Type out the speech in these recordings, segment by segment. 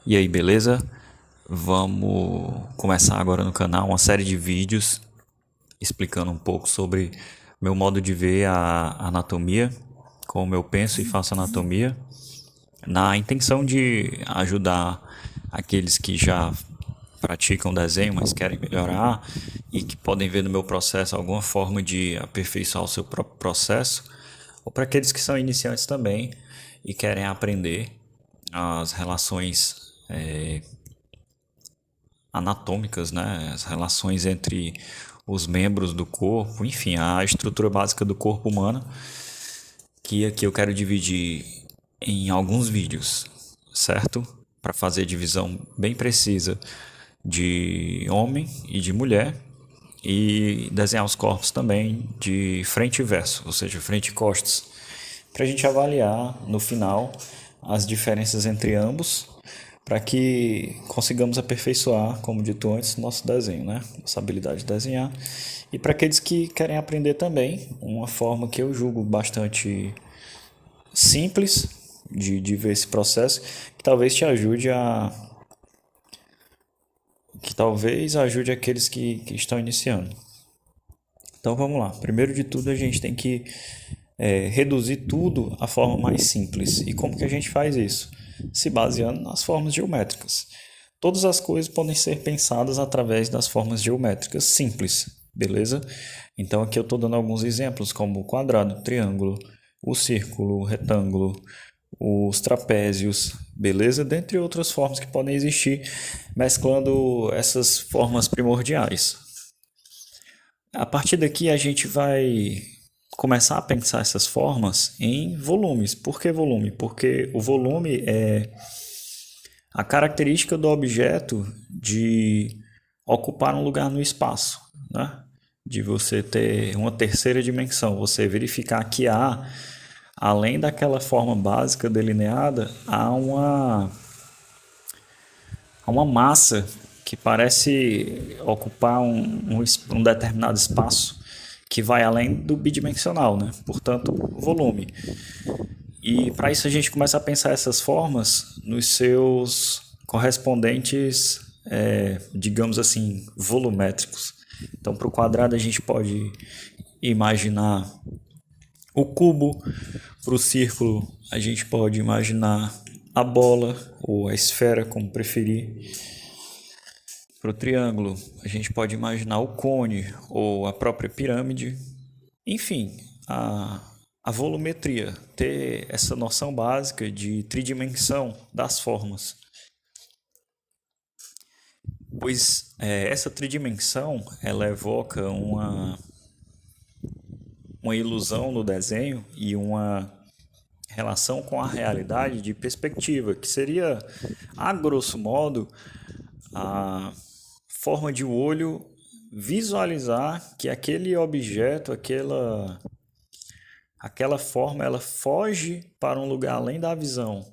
E aí, beleza? Vamos começar agora no canal uma série de vídeos explicando um pouco sobre meu modo de ver a anatomia, como eu penso e faço anatomia, na intenção de ajudar aqueles que já praticam desenho, mas querem melhorar e que podem ver no meu processo alguma forma de aperfeiçoar o seu próprio processo, ou para aqueles que são iniciantes também e querem aprender as relações anatômicas, né? As relações entre os membros do corpo, enfim, a estrutura básica do corpo humano, que aqui eu quero dividir em alguns vídeos, certo? Para fazer divisão bem precisa de homem e de mulher e desenhar os corpos também de frente e verso, ou seja, frente e costas, para a gente avaliar no final as diferenças entre ambos, para que consigamos aperfeiçoar, como dito antes, nosso desenho, né? Nossa habilidade de desenhar. E para aqueles que querem aprender também, uma forma que eu julgo bastante simples de ver esse processo, que talvez te ajude a que talvez ajude aqueles que estão iniciando. Então vamos lá. Primeiro de tudo, a gente tem que reduzir tudo à forma mais simples. E como que a gente faz isso? Se baseando nas formas geométricas. Todas as coisas podem ser pensadas através das formas geométricas simples, beleza? Então aqui eu estou dando alguns exemplos, como o quadrado, o triângulo, o círculo, o retângulo, os trapézios, beleza? Dentre outras formas que podem existir, mesclando essas formas primordiais. A partir daqui a gente vai começar a pensar essas formas em volumes. Por que volume? Porque o volume é a característica do objeto de ocupar um lugar no espaço, né? De você ter uma terceira dimensão, você verificar que há, além daquela forma básica delineada, há uma massa que parece ocupar um determinado espaço que vai além do bidimensional, né? Portanto, volume. E para isso a gente começa a pensar essas formas nos seus correspondentes, digamos assim, volumétricos. Então, para o quadrado a gente pode imaginar o cubo, para o círculo a gente pode imaginar a bola ou a esfera, como preferir. Para o triângulo, a gente pode imaginar o cone ou a própria pirâmide. Enfim, a volumetria, ter essa noção básica de tridimensão das formas. Pois essa tridimensão ela evoca uma ilusão no desenho e uma relação com a realidade de perspectiva, que seria, a grosso modo, a forma de o olho visualizar que aquele objeto, aquela forma, ela foge para um lugar além da visão,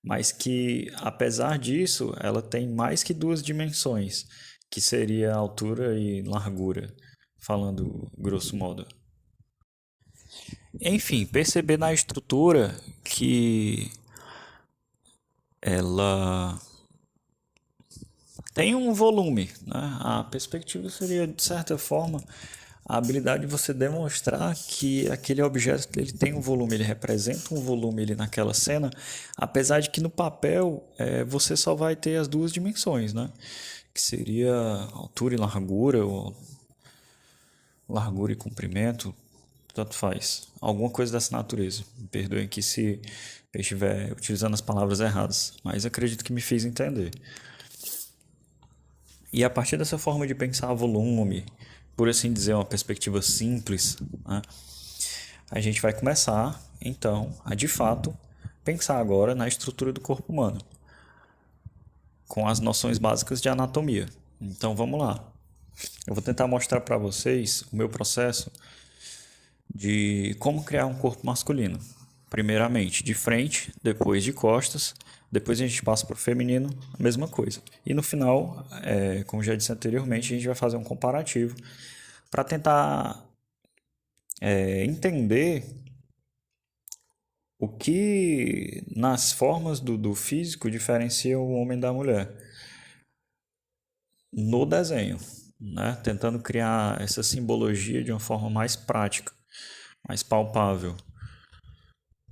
mas que, apesar disso, ela tem mais que duas dimensões, que seria altura e largura, falando grosso modo. Enfim, perceber na estrutura que ela tem um volume, né? A perspectiva seria, de certa forma, a habilidade de você demonstrar que aquele objeto ele tem um volume, ele representa um volume ele naquela cena, apesar de que no papel você só vai ter as duas dimensões, né? Que seria altura e largura, ou largura e comprimento, tanto faz. Alguma coisa dessa natureza. Me perdoem aqui se eu estiver utilizando as palavras erradas, mas acredito que me fiz entender. E a partir dessa forma de pensar volume, por assim dizer, uma perspectiva simples, né, a gente vai começar, então, a de fato pensar agora na estrutura do corpo humano, com as noções básicas de anatomia. Então vamos lá. Eu vou tentar mostrar para vocês o meu processo de como criar um corpo masculino. Primeiramente de frente, depois de costas, depois a gente passa para o feminino, a mesma coisa. E no final, como já disse anteriormente, a gente vai fazer um comparativo para tentar entender o que nas formas do físico diferencia o homem da mulher? No desenho, né? Tentando criar essa simbologia de uma forma mais prática, mais palpável.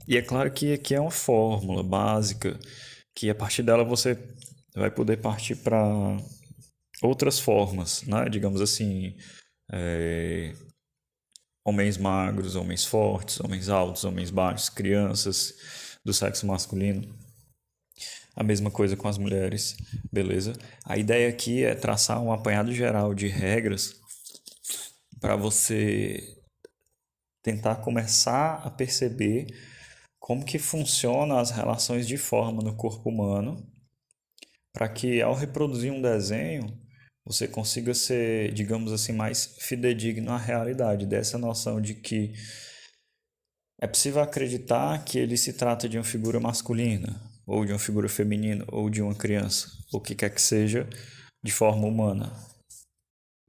E é claro que aqui é uma fórmula básica, que a partir dela você vai poder partir para outras formas, né? Digamos assim, homens magros, homens fortes, homens altos, homens baixos, crianças do sexo masculino. A mesma coisa com as mulheres, beleza? A ideia aqui é traçar um apanhado geral de regras para você tentar começar a perceber como que funcionam as relações de forma no corpo humano, para que ao reproduzir um desenho você consiga ser, digamos assim, mais fidedigno à realidade, dessa noção de que é possível acreditar que ele se trata de uma figura masculina, ou de uma figura feminina, ou de uma criança, o que quer que seja, de forma humana.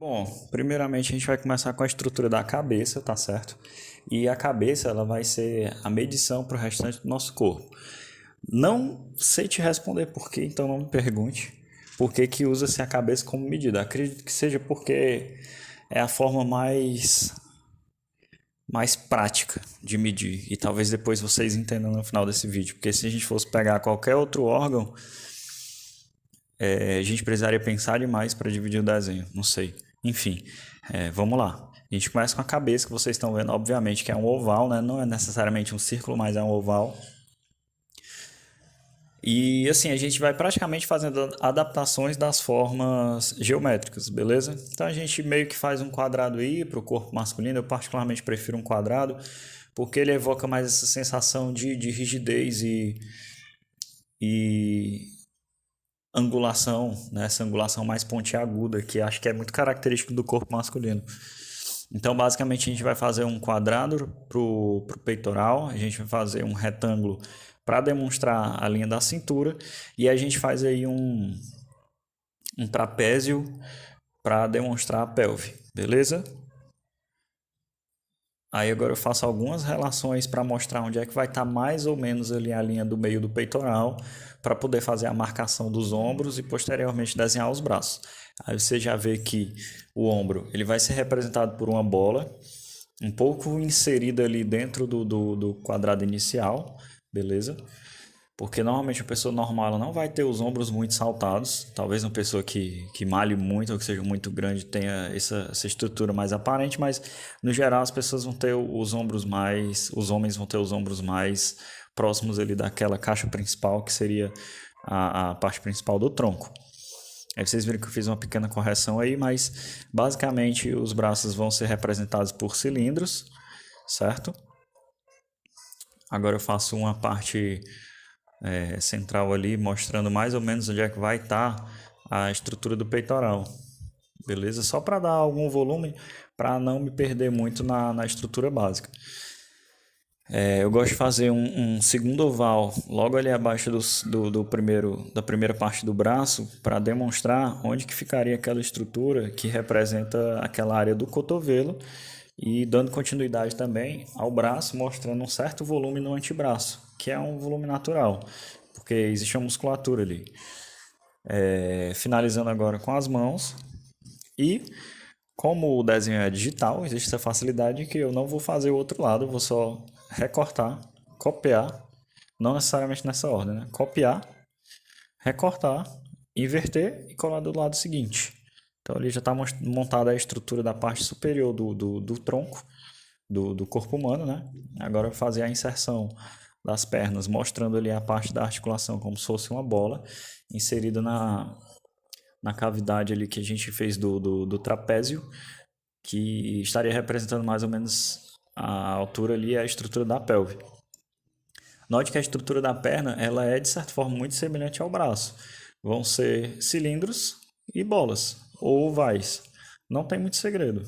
Bom, primeiramente a gente vai começar com a estrutura da cabeça, tá certo? E a cabeça ela vai ser a medição para o restante do nosso corpo. Não sei te responder por quê, então não me pergunte por que que usa-se a cabeça como medida. Acredito que seja porque é a forma mais prática de medir. E talvez depois vocês entendam no final desse vídeo. Porque se a gente fosse pegar qualquer outro órgão, a gente precisaria pensar demais para dividir o desenho. Não sei. Enfim, vamos lá. A gente começa com a cabeça, que vocês estão vendo, obviamente, que é um oval, né? Não é necessariamente um círculo, mas é um oval. E assim, a gente vai praticamente fazendo adaptações das formas geométricas, beleza? Então a gente meio que faz um quadrado aí para o corpo masculino. Eu particularmente prefiro um quadrado, porque ele evoca mais essa sensação de rigidez e angulação, né? Essa angulação mais pontiaguda, que acho que é muito característico do corpo masculino. Então, basicamente, a gente vai fazer um quadrado para o peitoral, a gente vai fazer um retângulo para demonstrar a linha da cintura e a gente faz aí um trapézio para demonstrar a pelve, beleza? Aí agora eu faço algumas relações para mostrar onde é que vai estar mais ou menos ali a linha do meio do peitoral, para poder fazer a marcação dos ombros e posteriormente desenhar os braços. Aí você já vê que o ombro ele vai ser representado por uma bola, um pouco inserida ali dentro do quadrado inicial, beleza? Porque normalmente a pessoa normal ela não vai ter os ombros muito saltados. Talvez uma pessoa que malhe muito ou que seja muito grande tenha essa estrutura mais aparente, mas no geral as pessoas vão ter os ombros mais. Os homens vão ter os ombros mais próximos ali daquela caixa principal, que seria a parte principal do tronco. Aí vocês viram que eu fiz uma pequena correção aí, mas basicamente os braços vão ser representados por cilindros, certo? Agora eu faço uma parte central ali, mostrando mais ou menos onde é que vai estar a estrutura do peitoral. Beleza? Só para dar algum volume, para não me perder muito na estrutura básica. Eu gosto de fazer um segundo oval logo ali abaixo da primeira parte do braço para demonstrar onde que ficaria aquela estrutura que representa aquela área do cotovelo e dando continuidade também ao braço, mostrando um certo volume no antebraço, que é um volume natural, porque existe uma musculatura ali. Finalizando agora com as mãos e como o desenho é digital, existe essa facilidade que eu não vou fazer o outro lado, eu vou só recortar, copiar, não necessariamente nessa ordem, né? Copiar, recortar, inverter e colar do lado seguinte. Então ali já está montada a estrutura da parte superior do tronco, do corpo humano, né? Agora eu vou fazer a inserção das pernas, mostrando ali a parte da articulação como se fosse uma bola inserida na cavidade ali que a gente fez do trapézio, que estaria representando mais ou menos a altura ali e a estrutura da pelve. Note que a estrutura da perna ela é de certa forma muito semelhante ao braço. Vão ser cilindros e bolas ou ovais. Não tem muito segredo.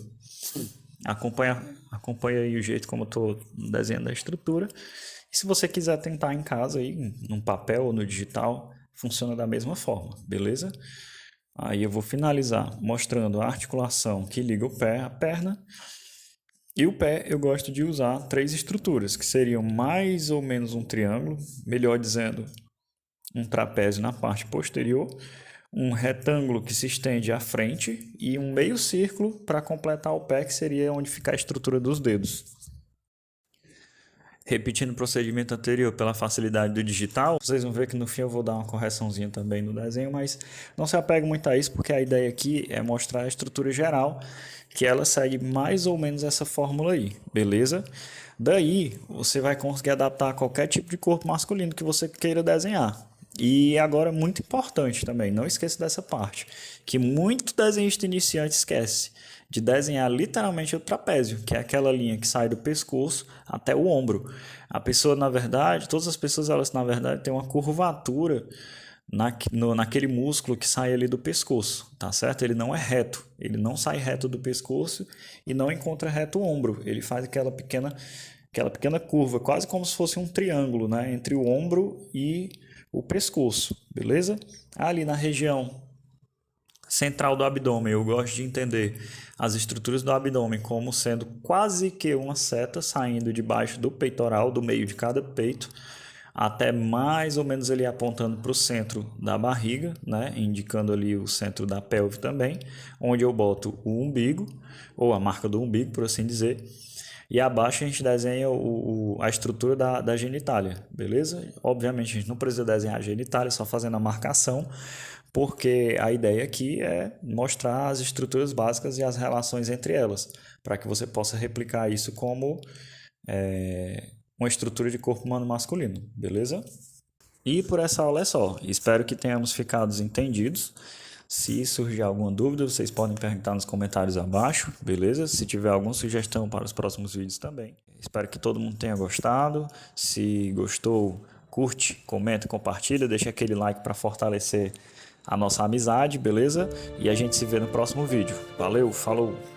Acompanha aí o jeito como eu estou desenhando a estrutura. E se você quiser tentar em casa aí, num papel ou no digital, funciona da mesma forma, beleza? Aí eu vou finalizar mostrando a articulação que liga o pé à perna E o pé eu gosto de usar 3 estruturas, que seriam mais ou menos um triângulo, melhor dizendo, um trapézio na parte posterior, um retângulo que se estende à frente e um meio círculo para completar o pé, que seria onde fica a estrutura dos dedos. Repetindo o procedimento anterior pela facilidade do digital, vocês vão ver que no fim eu vou dar uma correçãozinha também no desenho, mas não se apegue muito a isso, porque a ideia aqui é mostrar a estrutura geral, que ela segue mais ou menos essa fórmula aí, beleza? Daí você vai conseguir adaptar a qualquer tipo de corpo masculino que você queira desenhar. E agora, muito importante também, não esqueça dessa parte, que muito desenhista iniciante esquece de desenhar literalmente o trapézio, que é aquela linha que sai do pescoço até o ombro. A pessoa, na verdade, todas as pessoas, elas na verdade têm uma curvatura naquele músculo que sai ali do pescoço, tá certo? Ele não é reto, ele não sai reto do pescoço e não encontra reto o ombro, ele faz aquela pequena curva, quase como se fosse um triângulo, né, entre o ombro e o pescoço, beleza? Ali na região central do abdômen, eu gosto de entender as estruturas do abdômen como sendo quase que uma seta saindo debaixo do peitoral, do meio de cada peito, até mais ou menos ele apontando para o centro da barriga, né? Indicando ali o centro da pelve também, onde eu boto o umbigo, ou a marca do umbigo, por assim dizer. E abaixo a gente desenha a estrutura da genitália, beleza? Obviamente a gente não precisa desenhar a genitália, só fazendo a marcação, porque a ideia aqui é mostrar as estruturas básicas e as relações entre elas, para que você possa replicar isso como uma estrutura de corpo humano masculino, beleza? E por essa aula é só. Espero que tenhamos ficado entendidos. Se surgir alguma dúvida, vocês podem perguntar nos comentários abaixo, beleza? Se tiver alguma sugestão para os próximos vídeos também. Espero que todo mundo tenha gostado. Se gostou, curte, comenta, compartilha, deixa aquele like para fortalecer a nossa amizade, beleza? E a gente se vê no próximo vídeo. Valeu, falou!